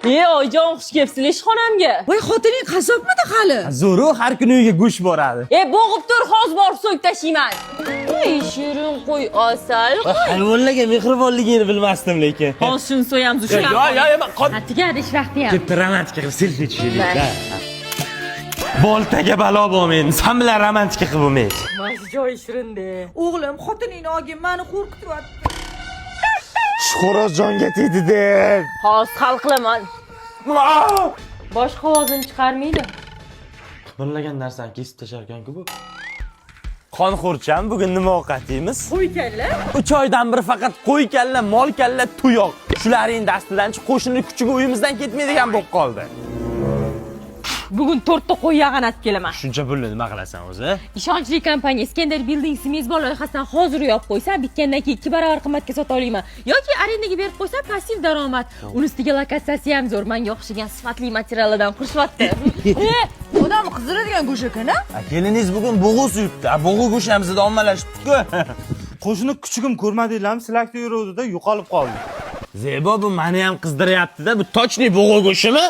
oyijon xush kelibsizlar ishxonamga. Voy xotining qassobmidi hali? Zo'ru har kuni uyga go'sht boradi. Bo'g'ib tur, hozir borib so'yib tashlayman. Ey shirin qo'y asal. Hayvonlarga mehribonligini bilmasdim lekin. Hozir shuni so'yamiz ushlan. Yo'q, Tugadi ish vaqti ham. bitta romantika qilib selfie tushirdik-da. Boltaga balo bo'lmaydi. Sen bilan romantika qilib bo'lmaydi. Mana joy shirin-da. O'g'lim xotiningni olgin, meni qo'rqityapti. Xo'roz jonga tegdi-da. Hozir hal qilaman. Boshqa ovozini chiqarmaydi. Bilmagan narsani kesib tasharkan-ku bu. Qonxo'rcham, bugun nima ovqat yeymiz? Qo'y kalla. 3 oydan biri faqat qo'y kalla, mol kalla, tuyoq. Shularning dastidan qo'shini kuchiga uyimizdan ketmaydigan bo'lib qoldi. Bugun 4 ta qo'y yag'anatib kelaman. Shuncha pulni nima qilasan o'zi? Ishonchli kompaniya Iskandar Buildings mezbon loyihasidan hozir yo'q qo'ysam, bitgandan keyin 2 barobar qimmatga sota olaman. Yoki arendaga berib qo'ysam, passiv daromad. Uni ustiga lokatsiyasi ham zo'r. Menga o'xshagan sifatli materiallardan qurishyapti. Odam qizdiradigan go'sht ekan-a? Keliniz bugun bo'g'u suyibdi. Bo'g'u go'sht ham sizda ommalashibdi-ku. Qo'shni kuchugim ko'rmadinglarmi? Silakda yuruvdi-da, yo'qolib qoldi. Zebo bu meni ham qizdiryapti-da. Bu tochli bo'g'u go'shtimi?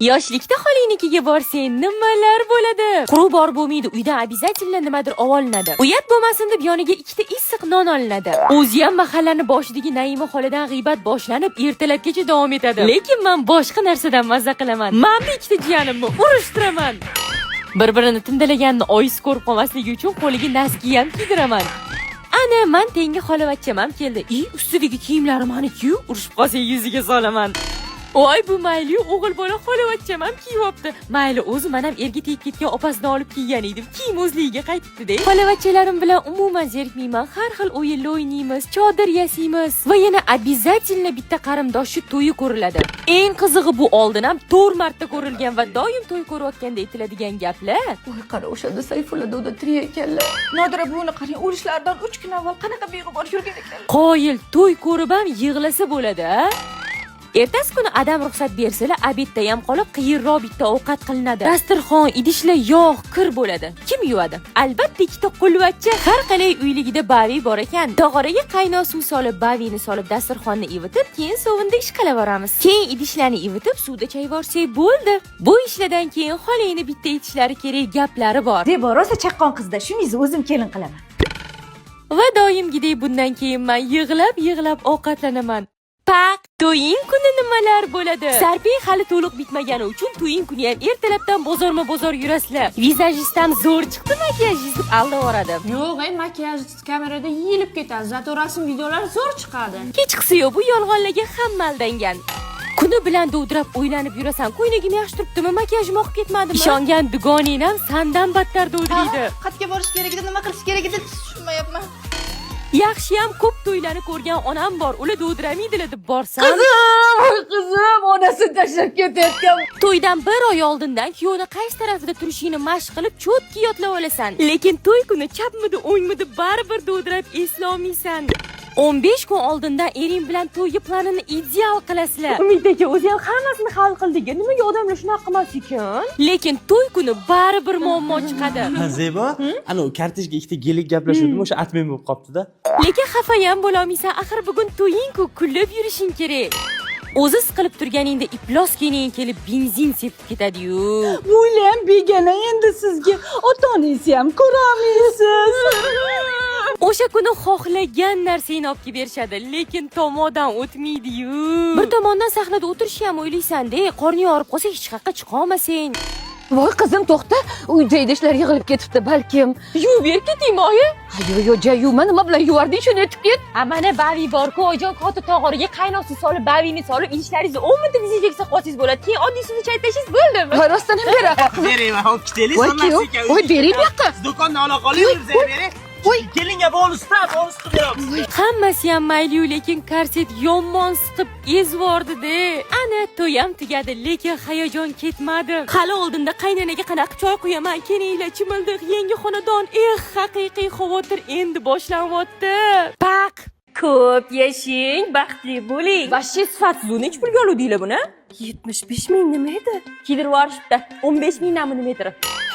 Yoshlikda xolinikiga borsang nimalar bo'ladi? Quruq bor bo'lmaydi, uydan обязательно nimadir ovolinadi. Uyat bo'lmasin deb yoniga 2 ta issiq non olinadi. O'zi ham mahallani boshidagi Naima xoladan g'iybat boshlanib, ertalabgacha davom etadi. Lekin men boshqa narsadan mazza qilaman. Menni 2 ta jiyanimni urushtiraman. Bir-birini tindalaganni oyis ko'rib qolmasligi uchun qo'liga naski ham kiydiraman. Ana, men tengi xolavachcham ham keldi. Ustidagi kiyimlari meni-ku, urushib qolsa yuziga solaman. Voy bu mayli, o'g'il bola xolavachcham ham kiyyapti. Mayli, o'zi men ham erga tegib ketgan opasini olib kiygan edim. Kiyim o'zligiga qaytibdi-da. Xolavachchalarim bilan umuman zerikmayman. Har xil o'yinlar o'ynaymiz, chodir yasaymiz va yana обязательно bitta qarindoshli to'yi ko'riladi. Eng qizig'i bu oldin ham 4 marta ko'rilgan va doim to'y ko'rayotganda aytiladigan gaplar. Voy qara, o'shanda Sayfulla do'da tirik ekanlar. Nodira buvini qarang, o'lishlaridan 3 kun avval qanaqa beg'ubor yurgan ekanlar. Qoyil, to'y ko'rib ham yig'lasa bo'ladi-a? Ertasi kuni adam ruxsat bersalar, obedda ham qolib qiyinroq bitta ovqat qilinadi. Dasturxon, idishlar yog', kir bo'ladi. Kim yuvadi? Albatta ikkita qulvachcha. Har qalay uyligida bavi bor ekan. Tog'oraga qaynoq suv solib, bavini solib, dasturxonni ivitib, keyin sovinda ish qilaveramiz. Keyin idishlarni ivitib, suvda chayvorsak bo'ldi. Bu ishlardan keyin xolangni bitta aytishlari kerak gaplari bor. Zebo rosa chaqqon qizda, shuningizni o'zim kelin qilaman. Va doimgidek bundan keyin men yig'lab ovqatlanaman. Pak, to'ying kuni nimalar bo'ladi? Sarping hali to'liq bitmagani uchun to'ying kuni ham ertalabdan bozorma-bozor yurasizlar. Vizajistdan zo'r chiqdi, makiyajist deb aldavoradi. Yo'q, makiyajist kamerada yeyilib ketadi. Zato rasm videolar zo'r chiqadi. Kechqisi yo'q, bu yolg'onlarga hamma aldangan. Kuni bilan dovdirab o'ylanib yurasan, ko'ylagim yaxshi turibdimi, makiyajim oqib ketmadimi? Ishongan dugonang ham sandan battar dovdiraydi. Qayerga borish kerak edi, nima qilish kerak edi, tushunmayapman. Yaxshi ham ko'p to'ylarni ko'rgan onam bor. Ular dovdiramaydilar deb borsam. Qizim, onasini tashlab ketayotgan. To'ydan 1 oy oldindan kuyovni qaysi tarafida turishini mashq qilib, cho'tki yodlab olasan. Lekin to'y kuni chapmidi, o'ngmidi baribir dovdirab eslolmaysan. 15 kun oldindan ering bilan to'yga planini ideal qilasizlar. Umid aka, o'zi ham hammasini hal qildik. Nimaga odamlar shunaqa qilmas ekan? Lekin to'y kuni baribir muammo chiqadi. Zebo, ana u kartejga ikkita gelik gaplashuvdim, o'sha atmen bo'lib qopti-da. Lekin xafa ham bo'la olmaysan, axir bugun to'ying-ku, kullab yurishing kerak. O'zi siqilib turganingda iflos kiyning kelib benzin sepib ketadi-yu. O'ylam begona endi sizga. Ota-onangizni ham ko'rolmaysiz. O'sha kuni xohlagan narsani olib kelib berishadi, lekin tomodan o'tmaydi-yu. Bir tomondan sahnada o'tirishni ham o'ylaysan-da, qorning og'rib qolsa hech qayerga chiqa olmasang. Voy qizim, to'xta. Uyda idishlar yig'ilib ketibdi, balkim. Yuvib ber ketingmi, oyi? Yo'q, yuvma, nima bilan yuvarding, shuni aytib ket. Mana bavi bor-ku, oyijon qoti tog'origa qaynoq suv solib, bavini solib, idishlaringizni 10 minutda dezinfeksiya qilsangiz bo'ladi. Keyin oddiy suvni chayib tashlaysiz bo'ldimi? Voy, rostdan ham beraman. Berayman, hop, ketaylik, Voy, bering bu yoqqa. Do'kondan ola qoling, bering. Kelinga bonusda, bonus qilib beramiz. Hammasi ham mayli, lekin korset yomon siqib ezvordi-da. Ana to'y ham tugadi, lekin hayajon ketmadi. Hali oldinda qaynanaga qanaqa choy quyaman, kelinglar chimildiq, yangi xonadon. Haqiqiy xavotir endi boshlanyapti. Pak, ko'p yashang, baxtli bo'ling. Vashshi sifatsiz, necha pulga oluvdinglar buni? 75 ming nima edi? Kiydirib yuborishibdi. 15 ming nami metri.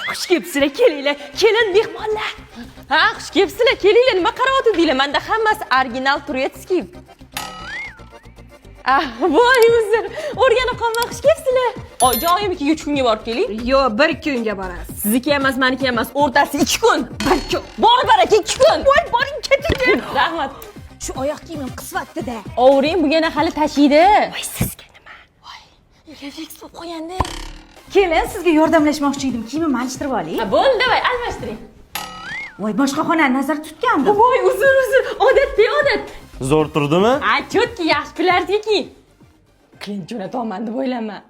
Xush kelibsizlar, kelinglar. Kelin mehmonlar. Ha, xush kelibsizlar, kelinglar. Nima qaryapsizlar? Menda hammasi original turetskiy. Voy o'zi, o'rganib qolmay xush kelibsizlar. Oyjon, oyimnikiga 3 kunga borib keling. Yo, 1 kunga borasiz. Sizniki emas, meniki emas, o'rtasi 2 kun. 1 kun. Bor baraka 2 kun. Voy, boring keting. Rahmat. Shu oyoq kiyimim qisvatda-da. Ovring bugina hali tashiydi. Voy, sizga nima? Voy, refleks bo'lib qo'yandi. Kelin, sizga yordamlashmoqchi edim. Kiyimimni alishtirib oling. Bo'ldi, voy, almashtiring. Voy, boshqa xonani nazarda tutgandim. Voy, uzr, odat. Zo'r turdimi? Chotki, yaxshi kunlardiki. Klient jo'natyapman deb o'ylama.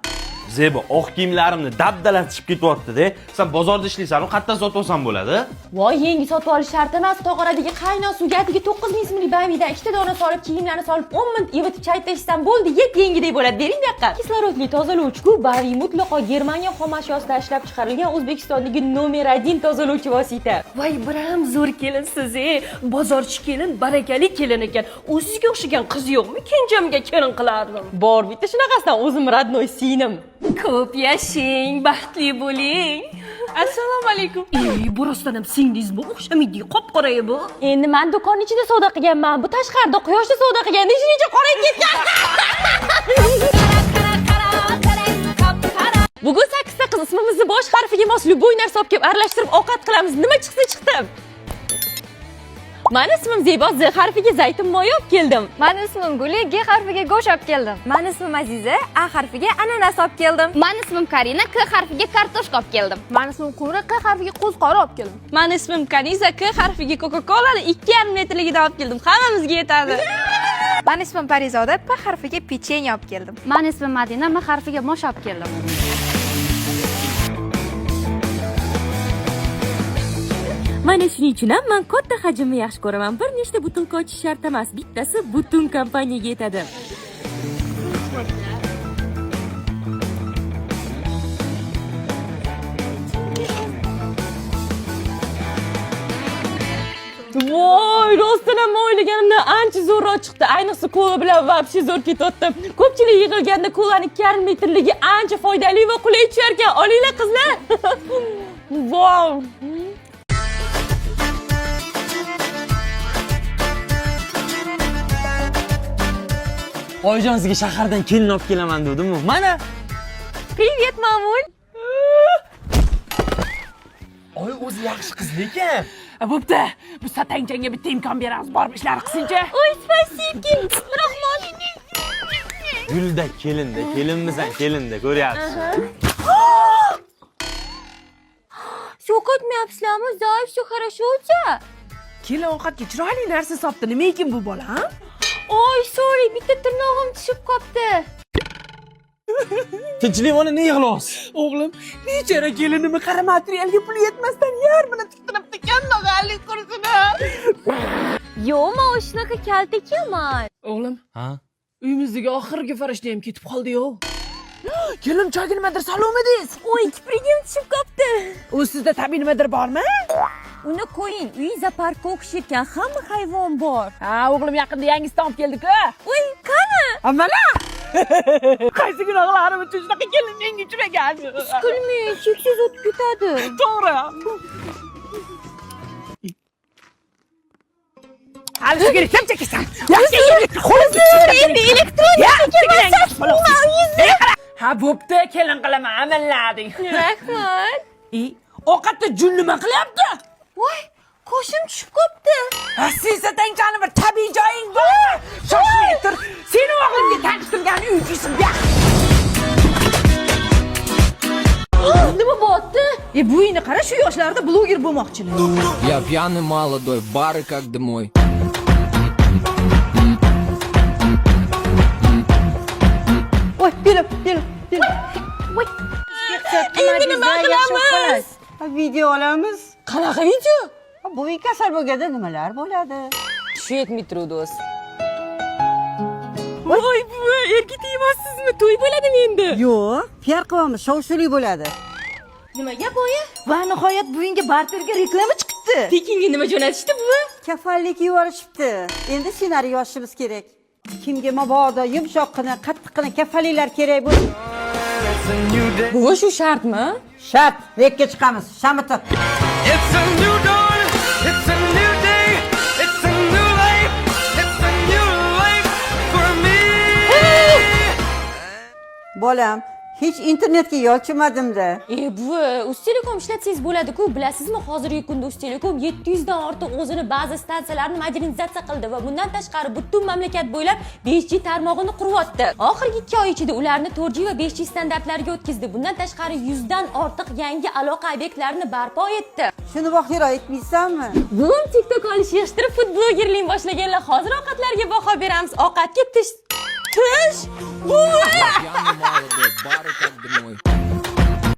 Zebo, oq kiyimlarimni dabdalatishib ketyapti-da. Sen bozorda ishlaysan, qayerdan sotib olsam bo'ladi? Voy, yangi sotib olish shart emas. Tog'oradagi qaynoq suvga 9000 so'mlik bamidan 2 ta dona solib, kiyimlarni solib 10 minut evitib chaytashdan bo'ldi. Yengidek bo'ladi. Bering bu yoqqa. Kislorodli tozalovchi-ku, bavi mutlaqo Germaniya xomashiyosidan ishlab chiqarilgan O'zbekistondagi nomer 1 tozalovchi vosita. Voy, biram zo'r kelinsiz, bozorchi kelin, barakali kelin ekan. O'zizga o'xshagan qiz yo'qmi? Kenjamga kelin qilardim. Bor bitta shunaqasidan o'zim radnoy singlim. Ko'p yashang, baxtli bo'ling. Assalomu alaykum. Bu rostdan ham singdingizmi? O'xshamaydi, qop-qora bu. Endi men do'kon ichida savdo qilganman. Bu tashqarida quyoshda savdo qilganda ishinicha qorayib ketgan. Bugun 8 ta qiz ismimizni bosh harfiga mos любой narsa olib kelib aralashtirib ovqat qilamiz. Nima chiqsa chiqdi. Mani ismim Zebo, Z harfiga zaytun moyi olib keldim. Mani ismim Guli, G harfiga go'sht olib keldim. Mani ismim Aziza, A harfiga ananas olib keldim. Mani ismim Karina, K harfiga kartoshka olib keldim. Mani ismim Qumri, Q harfiga qo'zqori olib keldim. Mani ismim Kaniza, K harfiga Coca-Cola'ni 2,5 litrligida olib keldim. Hammamizga yetadi. Mani ismim Parizoda, P harfiga pechenye olib keldim. Mani ismim Madina, M harfiga mosh olib keldim. Mana shuning uchun ham men katta hajmni yaxshi ko'raman. Bir nechta butilka ochish shart emas. Bittasi butun kompaniyaga yetadi. Voy, rostdan ham o'ylaganimdan ancha zo'rroq chiqdi. Ayniqsa kola bilan vobshe zo'r ketyapti. Ko'pchilik yig'ilganda kolaning 2,5 litrligi ancha foydali va qulay tushar ekan. Olinglar qizlar. Wow. Oyijon, sizga shahardan kelin olib kelaman dedim-ku. Mana. Привет, mamul. Oy, o'zi yaxshi qiz lekin. Bo'pti. Bu satangchanga bitta imkon beramiz. Borib ishlar qilsinchi. Oy, spasibki. Rahmat. Gulda kelinda, kelinda, ko'ryapsiz. Shok etmayapsizlarmi? Zaif, все хорошо-cha. Kelin ovqatga chiroyli narsa sopdi. Nima ekan bu bola, ha? Oy, sorry, bitta tirnog'im tushib qopti. Tinchlik, mana ne yig'layapsiz? O'g'lim, nechara kelinimni qara materialga pul yetmasdan yarmini tiktiribdi, kambag'allik kursini. Yo'q, men shunaqa kalta ekanman. O'g'lim, Ha? uyimizdagi oxirgi farishta ham ketib qoldi-yu. Kelin choyga nimadir salomidingiz? Oy, kiprigim tushib qopti. U sizda tabiiy nimadir bormi? Uni qo'ying, uy zooparkka o'xshayotgan hamma hayvon bor. Ha, o'g'lim yaqinda yangisidan olib keldik-ku. Uy, qani? Mana! Qaysi gunohlarim uchun shunaqa kelin menga uchragan? Kulmang, cheksiz o'tib ketadi. To'g'ri. Hali shu kerak, kim chekasan? Yaxshi yerga qo'lingni Endi elektronika Ha, bo'pti, kelin qilaman, amallading. Rahmat. Ovqatda jun nima qilyapti? Voy, qoshim tushib qopti. Ha, siz satangchani bir tabiiy joying bor. Shoshmay tur. Seni o'g'limga tanishtirgan uychisin. Nima bo'pti? Bu uyni qara, shu yoshlarda bloger bo'lmoqchilar. Я пьяный молодой, бары как домой. Voy, kelib. Voy. Endi nima qilamiz? Video olamiz. Qanaqa video? Bu kasal bo'lganda nimalar bo'ladi? Tushunmay turdi do'st. Voy, buvi, erkak emassizmi? To'y bo'ladimi endi? Yo'q, piar qilamiz, shov-shuvli bo'ladi. Nimaga boya? Va nihoyat buvingga barterga reklama chiqibdi. Tekinga nima jo'natishdi buvi? Kafallik yuborishibdi. Endi ssenariy yozishimiz kerak. Kimga mabodo yumshoqqina, qattiqqina kafalliklar kerak bo'lsa, Bu shu shartmi? Shat, rekka chiqamiz. Shami tiq. It's a new dawn, it's a new day, it's a new life, it's a new life for me. Bolam, hech internetga yolchimadim-da. Buvi, Uztelecom ishlatsangiz bo'ladi-ku. Bilasizmi, hozirgi kunda Uztelecom 700 dan ortiq o'zini ba'zi stansiyalarni modernizatsiya qildi va bundan tashqari butun mamlakat bo'ylab 5G tarmog'ini quryapti. Oxirgi 2 oy ichida ularni 4G va 5G standartlariga o'tkazdi. Bundan tashqari 100 dan ortiq yangi aloqa obyektlarini barpo etdi. Shuni bahiro aytmaysanmi? Buvim TikTok olish yig'ishtirib food blogerlik boshlaganlar. Hozir ovqatlarga baho beramiz. Ovqatga tish. Я пьяный молодой, бары как домой.